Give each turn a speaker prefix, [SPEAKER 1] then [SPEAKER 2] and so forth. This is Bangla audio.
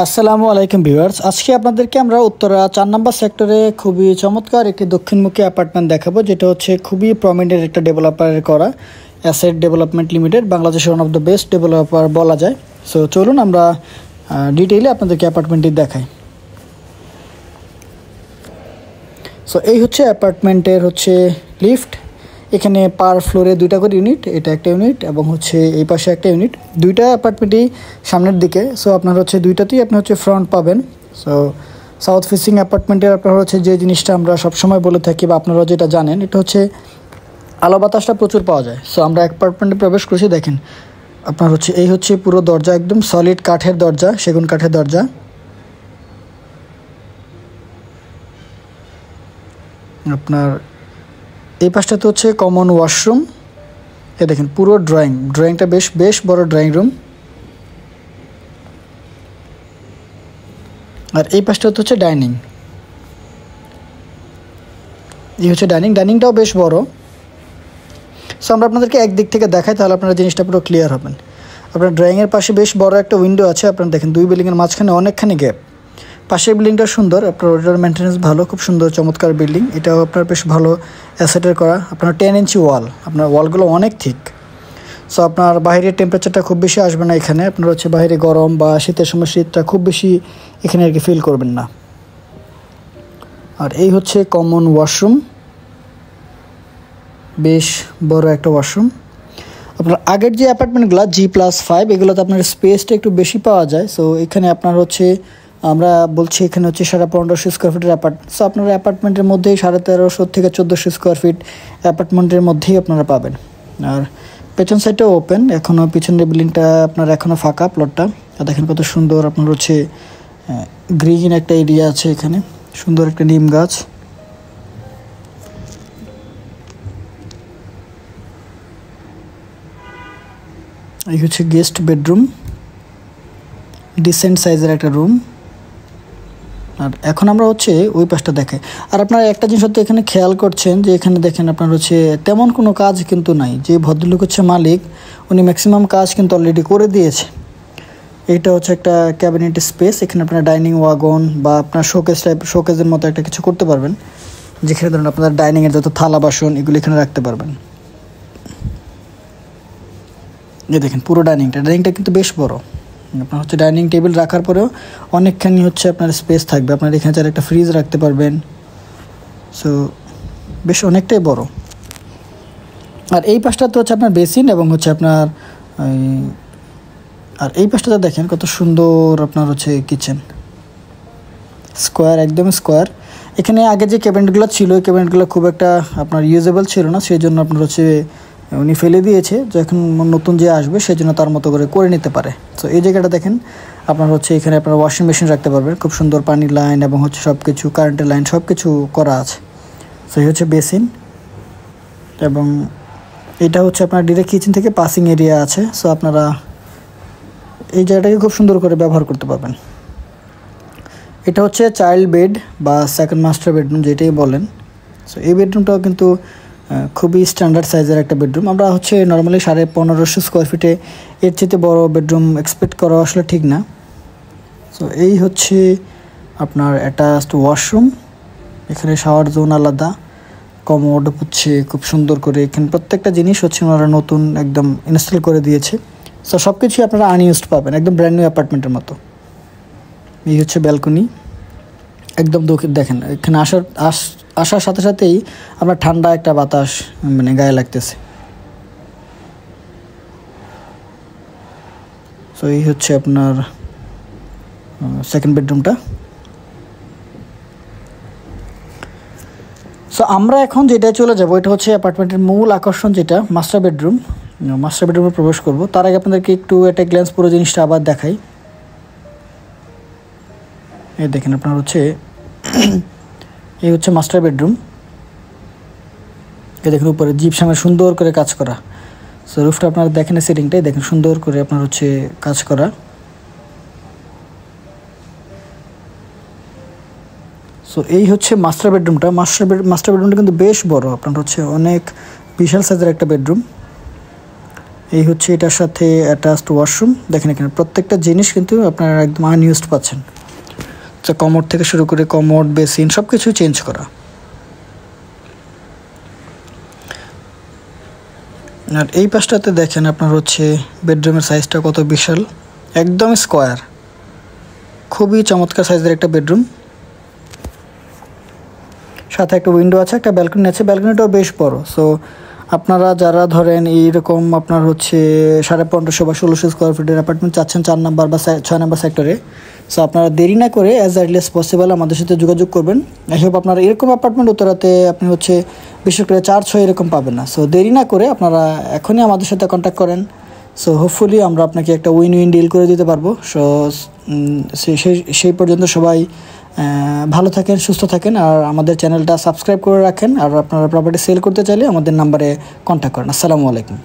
[SPEAKER 1] আসসালামু আলাইকুম ভিউয়ার্স, আজকে আপনাদেরকে আমরা উত্তরা 4 নম্বর সেক্টরে খুবই চমৎকার একটি দক্ষিণমুখী অ্যাপার্টমেন্ট দেখাবো, যেটা হচ্ছে খুবই প্রমিনেন্ট একটা ডেভেলপারের করা। অ্যাসেট ডেভেলপমেন্ট লিমিটেড, বাংলাদেশের one of the best developer বলা যায়। সো চলুন আমরা ডিটেইলে আপনাদেরকে অ্যাপার্টমেন্টটি দেখাই। সো এই হচ্ছে অ্যাপার্টমেন্টের লিফট। এখানে পার ফ্লোরে 2টা করে ইউনিট, এটা একটা ইউনিট এবং এই পাশে একটা ইউনিট। দুইটা অ্যাপার্টমেন্টই সামনের দিকে। সো আপনার দুইটাতেই আপনার ফ্রন্ট পাবেন। সো সাউথ ফেসিং অ্যাপার্টমেন্টের আপনার যে জিনিসটা আমরা সবসময় বলে থাকি বা আপনারা যেটা জানেন, এটা আলো বাতাসটা প্রচুর পাওয়া যায়। সো আমরা অ্যাপার্টমেন্টে প্রবেশ করছি, দেখেন আপনার এই পুরো দরজা একদম সলিড কাঠের দরজা, সেগুন কাঠের দরজা। আপনার এই পাশটাতে কমন ওয়াশরুম। এ দেখেন পুরো ড্রয়িংটা বেশ বড় ড্রয়িং রুম। আর এই পাশটাতে ডাইনিং। এই ডাইনিংটাও বেশ বড়। সো আমরা আপনাদেরকে একদিক থেকে দেখাই, তাহলে আপনারা জিনিসটা পুরো ক্লিয়ার হবেন। আপনার ড্রয়িংয়ের পাশে বেশ বড় একটা উইন্ডো আছে। আপনারা দেখেন 2 বিল্ডিংয়ের মাঝখানে অনেকখানি গ্যাপ। পাশের বিল্ডিংটা সুন্দর, আপনার ওটার মেনটেন্যান্স ভালো, খুব সুন্দর চমৎকার বিল্ডিং। এটাও আপনার বেশ ভালো অ্যাসেটের করা। আপনার 10 ইঞ্চি ওয়াল, আপনার ওয়ালগুলো অনেক ঠিক। সো আপনার বাইরের টেম্পারেচারটা খুব বেশি আসবে না এখানে। আপনার বাইরে গরম বা শীতের সময় শীতটা খুব বেশি এখানে আর কি ফিল করবেন না। আর এই কমন ওয়াশরুম, বেশ বড় একটা ওয়াশরুম। আপনার আগের যে অ্যাপার্টমেন্টগুলো G+5, এগুলোতে আপনার স্পেসটা একটু বেশি পাওয়া যায়। সো এখানে আপনার আমরা বলছি এখানে 1550 স্কোয়ার ফিটের অ্যাপার্টমেন্ট। সো আপনারা অ্যাপার্টমেন্টের মধ্যেই 1350 থেকে 1400 স্কোয়ার ফিট অ্যাপার্টমেন্টের মধ্যেই আপনারা পাবেন। আর পেছন সাইডটাও ওপেন, এখনও পিছনের বিল্ডিংটা আপনার এখনও ফাঁকা প্লটটা। আর দেখেন কত সুন্দর আপনার গ্রিন একটা এরিয়া আছে এখানে, সুন্দর একটা নিম গাছ। এই গেস্ট বেডরুম, ডিসেন্ট সাইজের একটা রুম। আর এখন আমরা ওই পাশটা দেখাই। আর আপনারা একটা জিনিস এখানে খেয়াল করছেন যে এখানে দেখেন আপনার তেমন কোনো কাজ কিন্তু নাই। যে ভদ্রলোক মালিক, উনি ম্যাক্সিমাম কাজ কিন্তু অলরেডি করে দিয়েছে। এইটা একটা ক্যাবিনেট স্পেস। এখানে আপনার ডাইনিং ওয়াগন বা আপনার শোকেজের মতো একটা কিছু করতে পারবেন, যেখানে ধরুন আপনার ডাইনিংয়ের যত থালা বাসন এগুলো এখানে রাখতে পারবেন। এই দেখেন পুরো ডাইনিংটা কিন্তু বেশ বড়। আপনার ডাইনিং টেবিল রাখার পরেও অনেকখানি আপনার স্পেস থাকবে। আপনার এখানে চাইলে একটা ফ্রিজ রাখতে পারবেন। সো বেশ অনেকটাই বড়। আর এই পাশটাতে আপনার বেসিন এবং আপনার আর এই পাশটাতে দেখেন কত সুন্দর আপনার কিচেন, স্কোয়ার, একদম স্কোয়ার। এখানে আগে যে ক্যাবিনেটগুলো ছিল, ওই ক্যাবিনেটগুলো খুব একটা আপনার ইউজেবল ছিল না, সেই জন্য আপনার উনি ফেলে দিয়েছে। যখন নতুন যে আসবে সেই জন্য তার মতো করে নিতে পারে। তো এই জায়গাটা দেখেন আপনার এখানে আপনার ওয়াশিং মেশিন রাখতে পারবেন, খুব সুন্দর পানির লাইন এবং সব কিছু কারেন্টের লাইন সব কিছু করা আছে। তো এই বেসিন, এবং এটা আপনার ডিরেক্ট কিচেন থেকে পাসিং এরিয়া আছে। সো আপনারা এই জায়গাটাকে খুব সুন্দর করে ব্যবহার করতে পারবেন। এটা চাইল্ড বেড বা সেকেন্ড মাস্টার বেডরুম যেটাই বলেন। সো এই বেডরুমটাও কিন্তু খুবই স্ট্যান্ডার্ড সাইজের একটা বেডরুম। আমরা নর্মালি 1550 স্কোয়ার ফিটে এর চেয়ে বড় বেডরুম এক্সপেক্ট করা আসলে ঠিক না। সো এই আপনার অ্যাটাচড ওয়াশরুম। এখানে শাওয়ার জোন আলাদা, কমোড খুব সুন্দর করে। এখানে প্রত্যেকটা জিনিস ওনারা নতুন একদম ইনস্টল করে দিয়েছে। সো সব কিছুই আপনারা আনইউজড পাবেন, একদম ব্র্যান্ড নিউ অ্যাপার্টমেন্টের মতো। এই ব্যালকনি, একদম দেখেন এখানে আসার সাথে সাথেই আপনার ঠান্ডা একটা বাতাস গায়ে লাগতেছে। সো এই আপনার সেকেন্ড বেডরুমটা। সো আমরা এখন যেটা চলে যাবো, এটা অ্যাপার্টমেন্টের মূল আকর্ষণ, যেটা মাস্টার বেডরুমে প্রবেশ করব। তার আগে আপনাদেরকে একটু একটা গ্ল্যান্স পুরো জিনিসটা আবার দেখাই। এই দেখেন আপনার এই মাস্টার বেডরুম। এই দেখেন উপরে জিপসামের সুন্দর করে কাজ করা। সো রুফটা আপনারা দেখেন, সেটিংটাই দেখেন সুন্দর করে আপনার কাজ করা। সো এই মাস্টার বেডরুমটা। মাস্টার বেডরুমটা কিন্তু বেশ বড়। আপনার অনেক বিশাল সাইজের একটা বেডরুম। এই হচ্ছে এটার সাথে অ্যাটাচড ওয়াশরুম। দেখেন এখানে প্রত্যেকটা জিনিস কিন্তু আপনারা একদম আনইউজড পাচ্ছেন। আচ্ছা, কমোড থেকে শুরু করে কমোড, বেসিন সব কিছুই চেঞ্জ করা। আর এই পাশটাতে দেখেন আপনার হচ্ছে বেডরুমের সাইজটা কত বিশাল, একদম স্কোয়ার, খুবই চমৎকার সাইজের একটা বেডরুম। সাথে একটা উইন্ডো আছে, একটা ব্যালকনি আছে, ব্যালকনিটাও বেশ বড়। সো আপনারা যারা ধরেন এইরকম আপনার হচ্ছে 1550 বা 1600 স্কোয়ার ফিটের অ্যাপার্টমেন্ট চাচ্ছেন 4 নাম্বার বা 6 নাম্বার সেক্টরে, সো আপনারা দেরি না করে অ্যাজ আর্লি অ্যাজ পসিবল আমাদের সাথে যোগাযোগ করবেন। আই হোপ আপনারা এরকম অ্যাপার্টমেন্ট উত্তরাতে আপনি হচ্ছে বিশেষ করে 4-6 এরকম পাবেন না। সো দেরি না করে আপনারা এখনই আমাদের সাথে কন্ট্যাক্ট করেন। সো হোপফুলি আমরা আপনাকে একটা উইন উইন ডিল করে দিতে পারবো। সো সেই পর্যন্ত সবাই ভালো থাকেন, সুস্থ থাকেন, আর আমাদের চ্যানেলটা সাবস্ক্রাইব করে রাখেন। আর আপনারা প্রপার্টি সেল করতে চাইলে আমাদের নাম্বারে কন্ট্যাক্ট করেন। আসসালামু আলাইকুম।